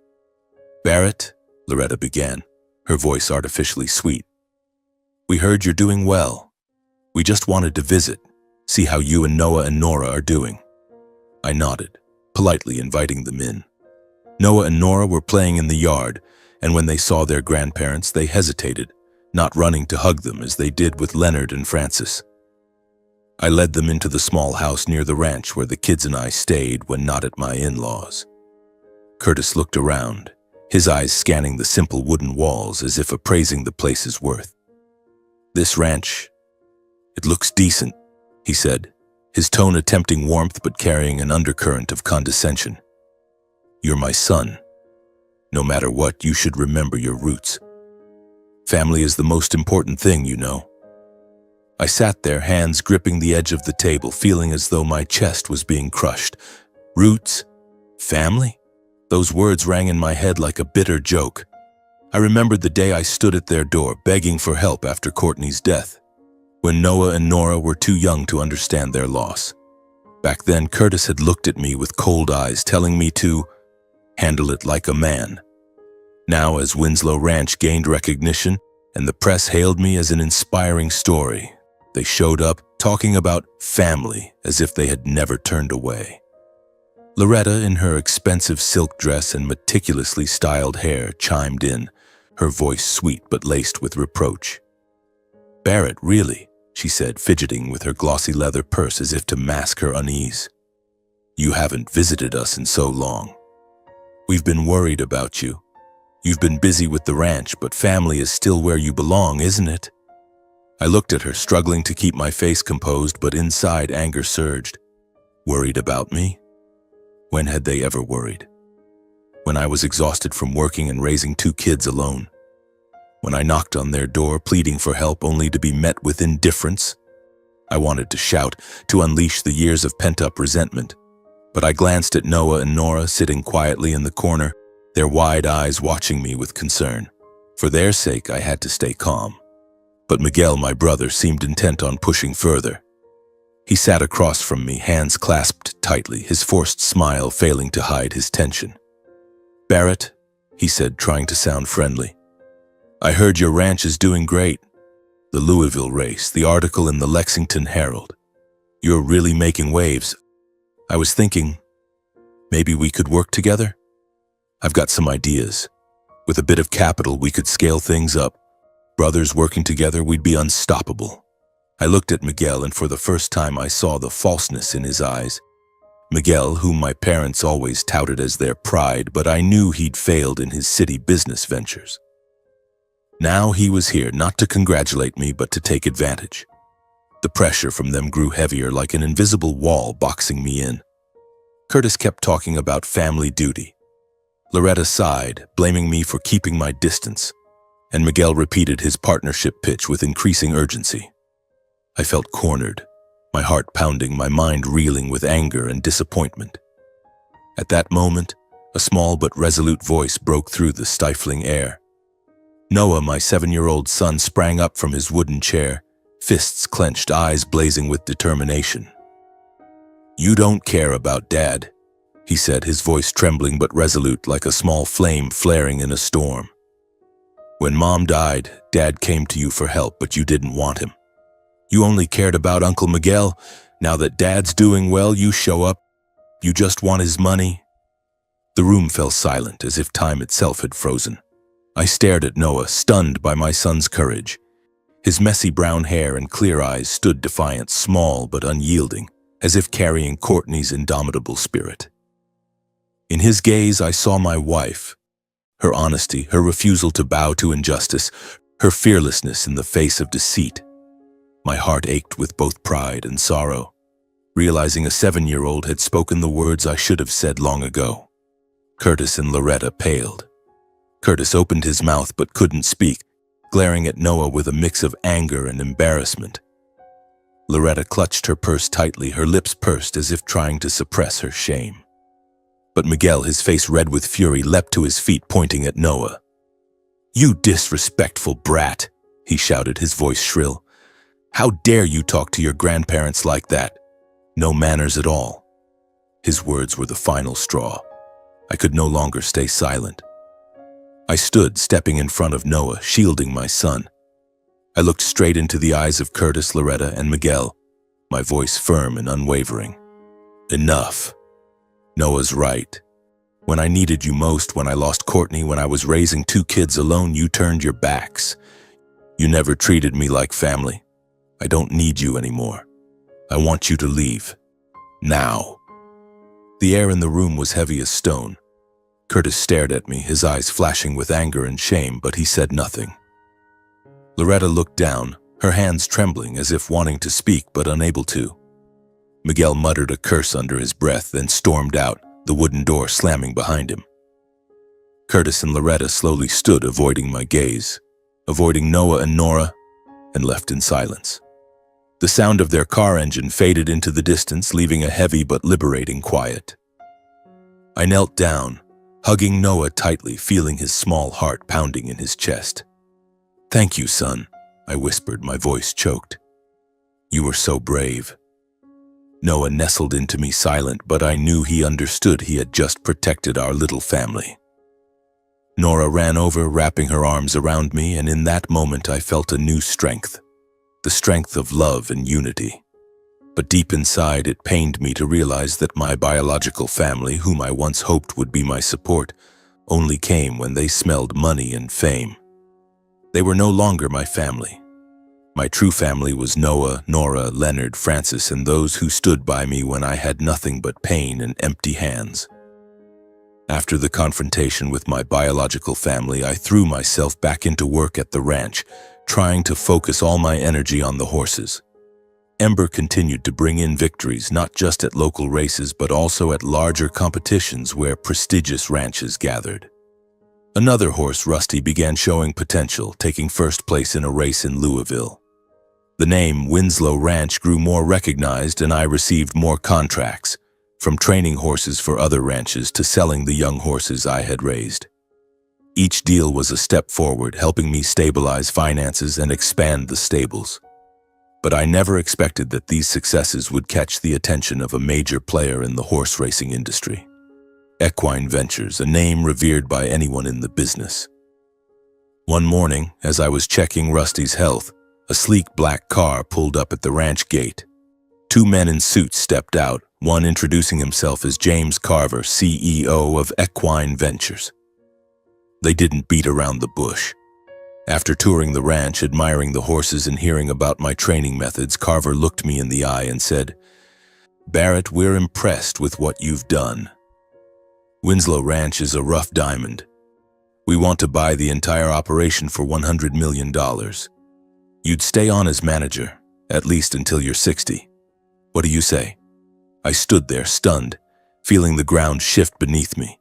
"Barrett," Loretta began, her voice artificially sweet. "We heard you're doing well. We just wanted to visit, see how you and Noah and Nora are doing." I nodded, politely inviting them in. Noah and Nora were playing in the yard, and when they saw their grandparents, they hesitated, not running to hug them as they did with Leonard and Francis. I led them into the small house near the ranch where the kids and I stayed when not at my in-laws. Curtis looked around, his eyes scanning the simple wooden walls as if appraising the place's worth. "This ranch, it looks decent," he said, his tone attempting warmth but carrying an undercurrent of condescension. "You're my son. No matter what, you should remember your roots. Family is the most important thing, you know." I sat there, hands gripping the edge of the table, feeling as though my chest was being crushed. Roots? Family? Those words rang in my head like a bitter joke. I remembered the day I stood at their door, begging for help after Courtney's death, when Noah and Nora were too young to understand their loss. Back then, Curtis had looked at me with cold eyes, telling me to handle it like a man. Now, as Winslow Ranch gained recognition and the press hailed me as an inspiring story, they showed up talking about family as if they had never turned away. Loretta, in her expensive silk dress and meticulously styled hair, chimed in, her voice sweet but laced with reproach. "Barrett, really?" she said, fidgeting with her glossy leather purse as if to mask her unease. "You haven't visited us in so long. We've been worried about you. You've been busy with the ranch, but family is still where you belong, isn't it?" I looked at her, struggling to keep my face composed, but inside anger surged. Worried about me? When had they ever worried? When I was exhausted from working and raising 2 kids alone? When I knocked on their door, pleading for help only to be met with indifference? I wanted to shout, to unleash the years of pent-up resentment. But I glanced at Noah and Nora sitting quietly in the corner, their wide eyes watching me with concern. For their sake, I had to stay calm. But Miguel, my brother, seemed intent on pushing further. He sat across from me, hands clasped tightly, his forced smile failing to hide his tension. "Barrett," he said, trying to sound friendly, "I heard your ranch is doing great. The Louisville race, the article in the Lexington Herald. You're really making waves. I was thinking, maybe we could work together? I've got some ideas. With a bit of capital, we could scale things up. Brothers working together, we'd be unstoppable." I looked at Miguel, and for the first time I saw the falseness in his eyes. Miguel, whom my parents always touted as their pride, but I knew he'd failed in his city business ventures. Now he was here not to congratulate me, but to take advantage. The pressure from them grew heavier, like an invisible wall boxing me in. Curtis kept talking about family duty. Loretta sighed, blaming me for keeping my distance, and Miguel repeated his partnership pitch with increasing urgency. I felt cornered, my heart pounding, my mind reeling with anger and disappointment. At that moment, a small but resolute voice broke through the stifling air. Noah, my 7-year-old son, sprang up from his wooden chair, fists clenched, eyes blazing with determination. "You don't care about Dad," he said, his voice trembling but resolute like a small flame flaring in a storm. "When Mom died, Dad came to you for help, but you didn't want him. You only cared about Uncle Miguel. Now that Dad's doing well, you show up. You just want his money." The room fell silent, as if time itself had frozen. I stared at Noah, stunned by my son's courage. His messy brown hair and clear eyes stood defiant, small but unyielding, as if carrying Courtney's indomitable spirit. In his gaze, I saw my wife. Her honesty, her refusal to bow to injustice, her fearlessness in the face of deceit. My heart ached with both pride and sorrow, realizing a 7-year-old had spoken the words I should have said long ago. Curtis and Loretta paled. Curtis opened his mouth but couldn't speak, glaring at Noah with a mix of anger and embarrassment. Loretta clutched her purse tightly, her lips pursed as if trying to suppress her shame. But Miguel, his face red with fury, leapt to his feet, pointing at Noah. "You disrespectful brat," he shouted, his voice shrill. "How dare you talk to your grandparents like that? No manners at all." His words were the final straw. I could no longer stay silent. I stood, stepping in front of Noah, shielding my son. I looked straight into the eyes of Curtis, Loretta, and Miguel, my voice firm and unwavering. "Enough. Noah's right. When I needed you most, when I lost Courtney, when I was raising 2 kids alone, you turned your backs. You never treated me like family. I don't need you anymore. I want you to leave. Now." The air in the room was heavy as stone. Curtis stared at me, his eyes flashing with anger and shame, but he said nothing. Loretta looked down, her hands trembling as if wanting to speak but unable to. Miguel muttered a curse under his breath, then stormed out, the wooden door slamming behind him. Curtis and Loretta slowly stood, avoiding my gaze, avoiding Noah and Nora, and left in silence. The sound of their car engine faded into the distance, leaving a heavy but liberating quiet. I knelt down, hugging Noah tightly, feeling his small heart pounding in his chest. "Thank you, son," I whispered, my voice choked. "You were so brave." Noah nestled into me silent, but I knew he understood. He had just protected our little family. Nora ran over, wrapping her arms around me, and in that moment I felt a new strength, the strength of love and unity. But deep inside, it pained me to realize that my biological family, whom I once hoped would be my support, only came when they smelled money and fame. They were no longer my family. My true family was Noah, Nora, Leonard, Francis, and those who stood by me when I had nothing but pain and empty hands. After the confrontation with my biological family, I threw myself back into work at the ranch, trying to focus all my energy on the horses. Ember continued to bring in victories, not just at local races, but also at larger competitions where prestigious ranches gathered. Another horse, Rusty, began showing potential, taking first place in a race in Louisville. The name Winslow Ranch grew more recognized, and I received more contracts, from training horses for other ranches to selling the young horses I had raised. Each deal was a step forward, helping me stabilize finances and expand the stables. But I never expected that these successes would catch the attention of a major player in the horse racing industry. Equine Ventures, a name revered by anyone in the business. One morning, as I was checking Rusty's health, a sleek black car pulled up at the ranch gate. Two men in suits stepped out, one introducing himself as James Carver, CEO of Equine Ventures. They didn't beat around the bush. After touring the ranch, admiring the horses and hearing about my training methods, Carver looked me in the eye and said, "Barrett, we're impressed with what you've done. Winslow Ranch is a rough diamond. We want to buy the entire operation for $100 million. You'd stay on as manager, at least until you're 60. What do you say?" I stood there, stunned, feeling the ground shift beneath me.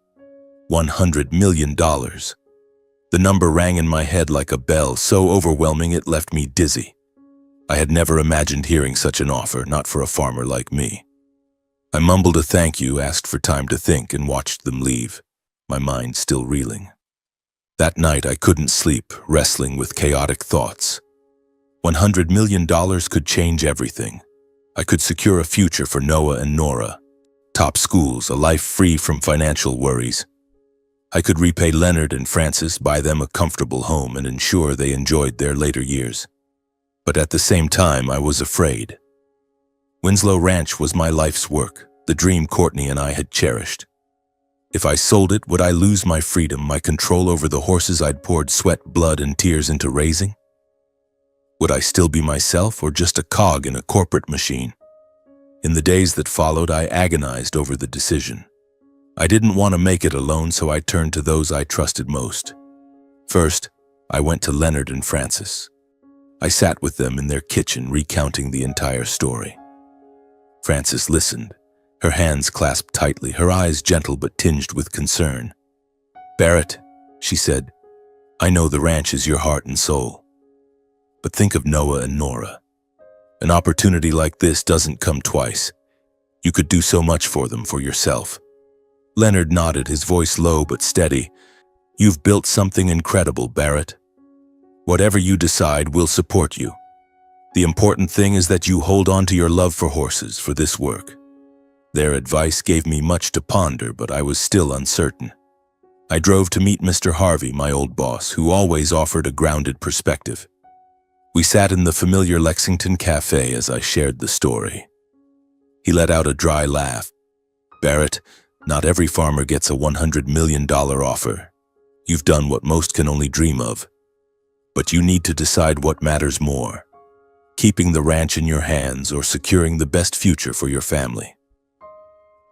$100 million. The number rang in my head like a bell, so overwhelming it left me dizzy. I had never imagined hearing such an offer, not for a farmer like me. I mumbled a thank you, asked for time to think, and watched them leave, my mind still reeling. That night I couldn't sleep, wrestling with chaotic thoughts. $100 million could change everything. I could secure a future for Noah and Nora, top schools, a life free from financial worries. I could repay Leonard and Francis, buy them a comfortable home, and ensure they enjoyed their later years. But at the same time, I was afraid. Winslow Ranch was my life's work, the dream Courtney and I had cherished. If I sold it, would I lose my freedom, my control over the horses I'd poured sweat, blood, and tears into raising? Would I still be myself, or just a cog in a corporate machine? In the days that followed, I agonized over the decision. I didn't want to make it alone, so I turned to those I trusted most. First, I went to Leonard and Francis. I sat with them in their kitchen, recounting the entire story. Francis listened, her hands clasped tightly, her eyes gentle but tinged with concern. "Barrett," she said, "I know the ranch is your heart and soul. But think of Noah and Nora. An opportunity like this doesn't come twice. You could do so much for them, for yourself." Leonard nodded, his voice low but steady. "You've built something incredible, Barrett. Whatever you decide, we'll support you. The important thing is that you hold on to your love for horses, for this work." Their advice gave me much to ponder, but I was still uncertain. I drove to meet Mr. Harvey, my old boss, who always offered a grounded perspective. We sat in the familiar Lexington Cafe as I shared the story. He let out a dry laugh. "Barrett, not every farmer gets a $100 million offer. You've done what most can only dream of. But you need to decide what matters more, keeping the ranch in your hands or securing the best future for your family."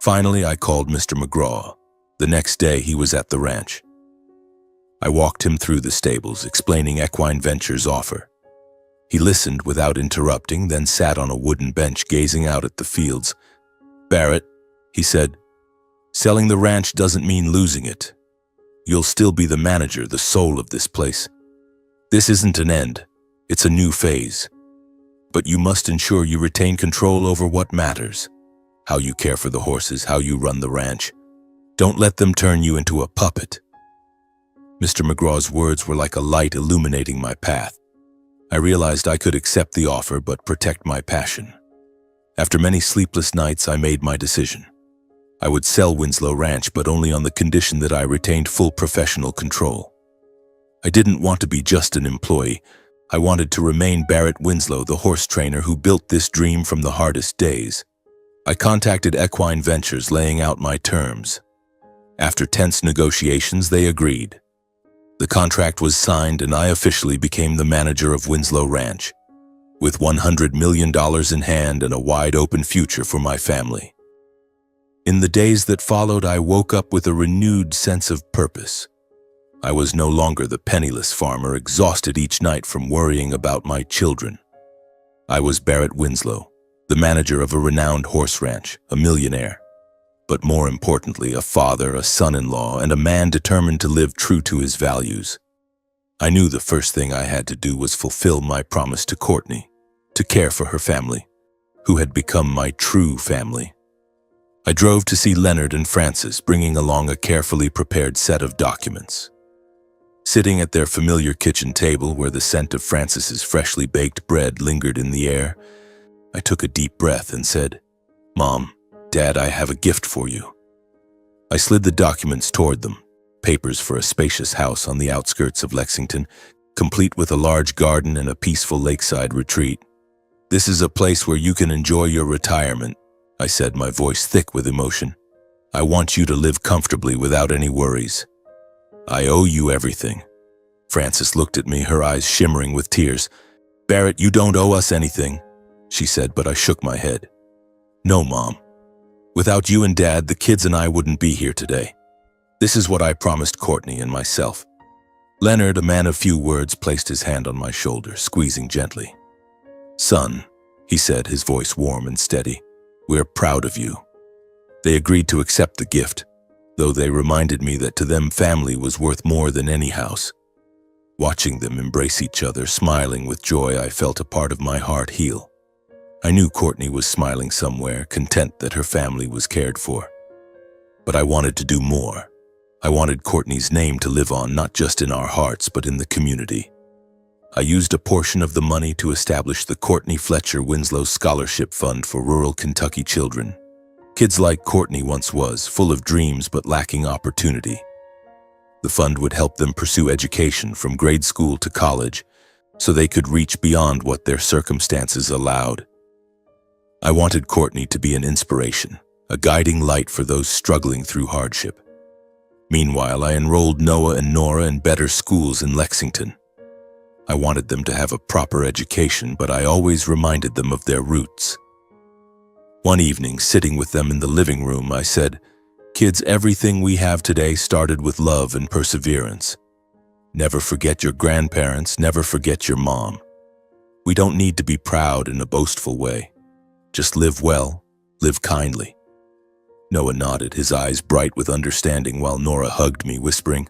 Finally, I called Mr. McGraw. The next day, he was at the ranch. I walked him through the stables, explaining Equine Ventures' offer. He listened without interrupting, then sat on a wooden bench gazing out at the fields. "Barrett," he said, "selling the ranch doesn't mean losing it. You'll still be the manager, the soul of this place. This isn't an end, it's a new phase. But you must ensure you retain control over what matters. How you care for the horses, how you run the ranch. Don't let them turn you into a puppet." Mr. McGraw's words were like a light illuminating my path. I realized I could accept the offer but protect my passion. After many sleepless nights, I made my decision. I would sell Winslow Ranch, but only on the condition that I retained full professional control. I didn't want to be just an employee. I wanted to remain Barrett Winslow, the horse trainer who built this dream from the hardest days. I contacted Equine Ventures, laying out my terms. After tense negotiations, they agreed. The contract was signed and I officially became the manager of Winslow Ranch, with $100 million in hand and a wide-open future for my family. In the days that followed, I woke up with a renewed sense of purpose. I was no longer the penniless farmer, exhausted each night from worrying about my children. I was Barrett Winslow, the manager of a renowned horse ranch, a millionaire, but more importantly, a father, a son-in-law, and a man determined to live true to his values. I knew the first thing I had to do was fulfill my promise to Courtney, to care for her family, who had become my true family. I drove to see Leonard and Frances, bringing along a carefully prepared set of documents. Sitting at their familiar kitchen table where the scent of Frances's freshly baked bread lingered in the air, I took a deep breath and said, "Mom, Dad, I have a gift for you." I slid the documents toward them, papers for a spacious house on the outskirts of Lexington, complete with a large garden and a peaceful lakeside retreat. "This is a place where you can enjoy your retirement," I said, my voice thick with emotion. "I want you to live comfortably without any worries. I owe you everything." Frances looked at me, her eyes shimmering with tears. "Barrett, you don't owe us anything," she said, but I shook my head. "No, Mom. Without you and Dad, the kids and I wouldn't be here today. This is what I promised Courtney and myself." Leonard, a man of few words, placed his hand on my shoulder, squeezing gently. "Son," he said, his voice warm and steady, "we're proud of you." They agreed to accept the gift, though they reminded me that to them family was worth more than any house. Watching them embrace each other, smiling with joy, I felt a part of my heart heal. I knew Courtney was smiling somewhere, content that her family was cared for. But I wanted to do more. I wanted Courtney's name to live on, not just in our hearts, but in the community. I used a portion of the money to establish the Courtney Fletcher Winslow Scholarship Fund for rural Kentucky children. Kids like Courtney once was, full of dreams but lacking opportunity. The fund would help them pursue education from grade school to college, so they could reach beyond what their circumstances allowed. I wanted Courtney to be an inspiration, a guiding light for those struggling through hardship. Meanwhile, I enrolled Noah and Nora in better schools in Lexington. I wanted them to have a proper education, but I always reminded them of their roots. One evening, sitting with them in the living room, I said, "Kids, everything we have today started with love and perseverance. Never forget your grandparents, never forget your mom. We don't need to be proud in a boastful way. Just live well, live kindly." Noah nodded, his eyes bright with understanding, while Nora hugged me, whispering,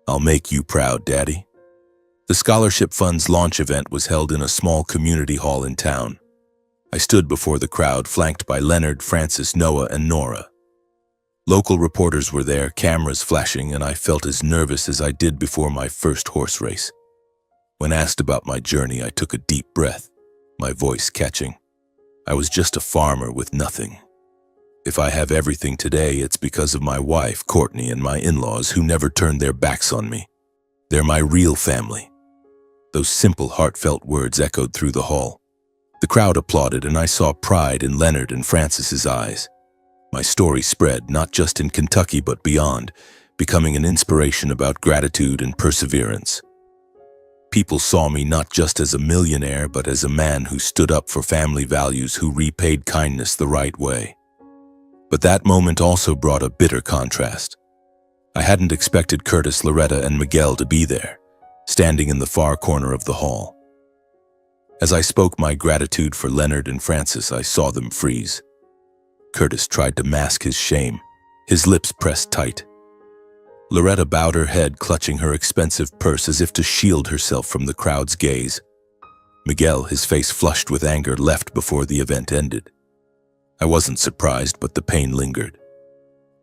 "I'll make you proud, Daddy." The Scholarship Fund's launch event was held in a small community hall in town. I stood before the crowd, flanked by Leonard, Frances, Noah, and Nora. Local reporters were there, cameras flashing, and I felt as nervous as I did before my first horse race. When asked about my journey, I took a deep breath, my voice catching. I was just a farmer with nothing. If I have everything today, it's because of my wife, Courtney, and my in-laws who never turned their backs on me. They're my real family. Those simple, heartfelt words echoed through the hall. The crowd applauded, and I saw pride in Leonard and Frances's eyes. My story spread, not just in Kentucky but beyond, becoming an inspiration about gratitude and perseverance. People saw me not just as a millionaire, but as a man who stood up for family values, who repaid kindness the right way. But that moment also brought a bitter contrast. I hadn't expected Curtis, Loretta, and Miguel to be there, standing in the far corner of the hall. As I spoke my gratitude for Leonard and Francis, I saw them freeze. Curtis tried to mask his shame, his lips pressed tight. Loretta bowed her head, clutching her expensive purse as if to shield herself from the crowd's gaze. Miguel, his face flushed with anger, left before the event ended. I wasn't surprised, but the pain lingered.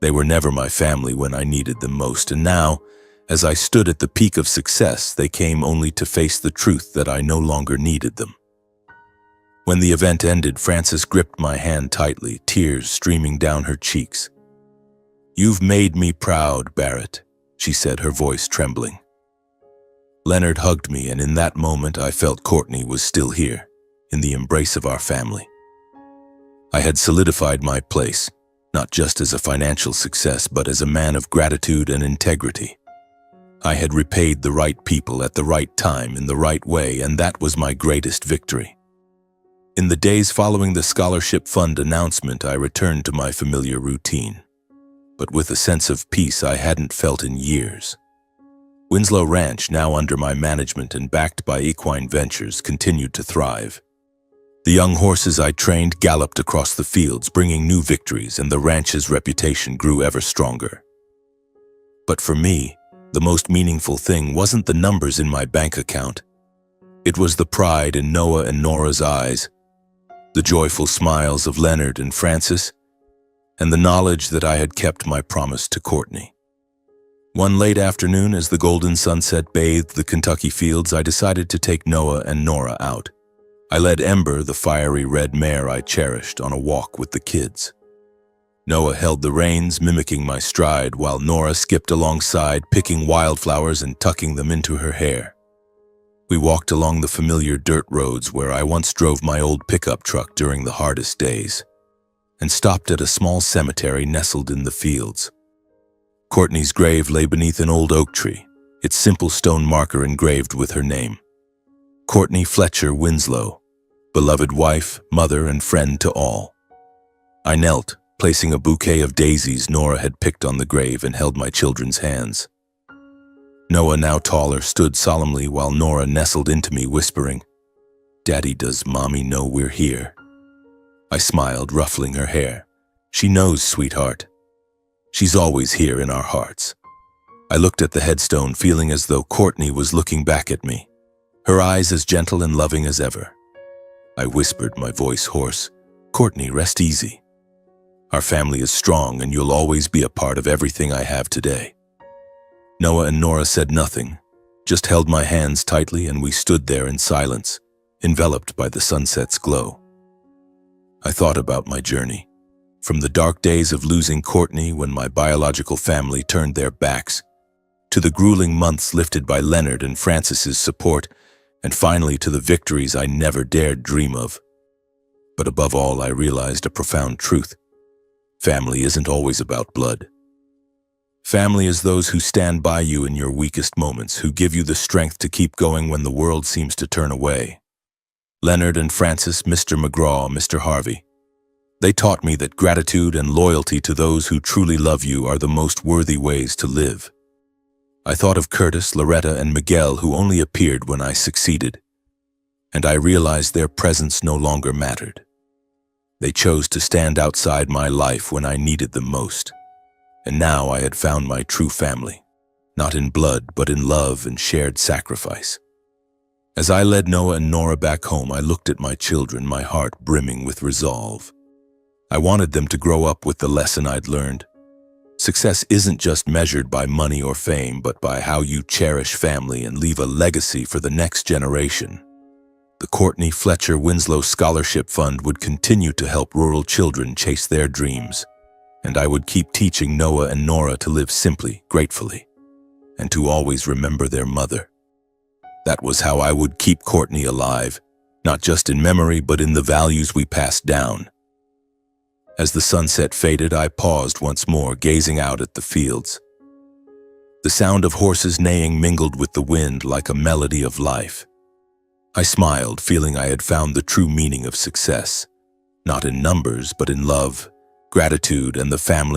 They were never my family when I needed them most, and now, as I stood at the peak of success, they came only to face the truth that I no longer needed them. When the event ended, Frances gripped my hand tightly, tears streaming down her cheeks. "You've made me proud, Barrett," she said, her voice trembling. Leonard hugged me, and in that moment I felt Courtney was still here, in the embrace of our family. I had solidified my place, not just as a financial success, but as a man of gratitude and integrity. I had repaid the right people at the right time in the right way, and that was my greatest victory. In the days following the scholarship fund announcement, I returned to my familiar routine, but with a sense of peace I hadn't felt in years. Winslow Ranch, now under my management and backed by Equine Ventures, continued to thrive. The young horses I trained galloped across the fields, bringing new victories, and the ranch's reputation grew ever stronger. But for me, the most meaningful thing wasn't the numbers in my bank account. It was the pride in Noah and Nora's eyes, the joyful smiles of Leonard and Francis, and the knowledge that I had kept my promise to Courtney. One late afternoon, as the golden sunset bathed the Kentucky fields, I decided to take Noah and Nora out. I led Ember, the fiery red mare I cherished, on a walk with the kids. Noah held the reins, mimicking my stride, while Nora skipped alongside, picking wildflowers and tucking them into her hair. We walked along the familiar dirt roads where I once drove my old pickup truck during the hardest days, and stopped at a small cemetery nestled in the fields. Courtney's grave lay beneath an old oak tree, its simple stone marker engraved with her name. Courtney Fletcher Winslow, beloved wife, mother, and friend to all. I knelt, placing a bouquet of daisies Nora had picked on the grave, and held my children's hands. Noah, now taller, stood solemnly while Nora nestled into me, whispering, "Daddy, does Mommy know we're here?" I smiled, ruffling her hair. "She knows, sweetheart. She's always here in our hearts." I looked at the headstone, feeling as though Courtney was looking back at me, her eyes as gentle and loving as ever. I whispered, my voice hoarse, "Courtney, rest easy. Our family is strong, and you'll always be a part of everything I have today." Noah and Nora said nothing, just held my hands tightly, and we stood there in silence, enveloped by the sunset's glow. I thought about my journey, from the dark days of losing Courtney when my biological family turned their backs, to the grueling months lifted by Leonard and Francis's support, and finally to the victories I never dared dream of. But above all, I realized a profound truth. Family isn't always about blood. Family is those who stand by you in your weakest moments, who give you the strength to keep going when the world seems to turn away. Leonard and Francis, Mr. McGraw, Mr. Harvey. They taught me that gratitude and loyalty to those who truly love you are the most worthy ways to live. I thought of Curtis, Loretta, and Miguel, who only appeared when I succeeded, and I realized their presence no longer mattered. They chose to stand outside my life when I needed them most. And now I had found my true family, not in blood, but in love and shared sacrifice. As I led Noah and Nora back home, I looked at my children, my heart brimming with resolve. I wanted them to grow up with the lesson I'd learned. Success isn't just measured by money or fame, but by how you cherish family and leave a legacy for the next generation. The Courtney Fletcher Winslow Scholarship Fund would continue to help rural children chase their dreams. And I would keep teaching Noah and Nora to live simply, gratefully, and to always remember their mother. That was how I would keep Courtney alive, not just in memory, but in the values we passed down. As the sunset faded, I paused once more, gazing out at the fields. The sound of horses neighing mingled with the wind like a melody of life. I smiled, feeling I had found the true meaning of success, not in numbers, but in love, gratitude, and the family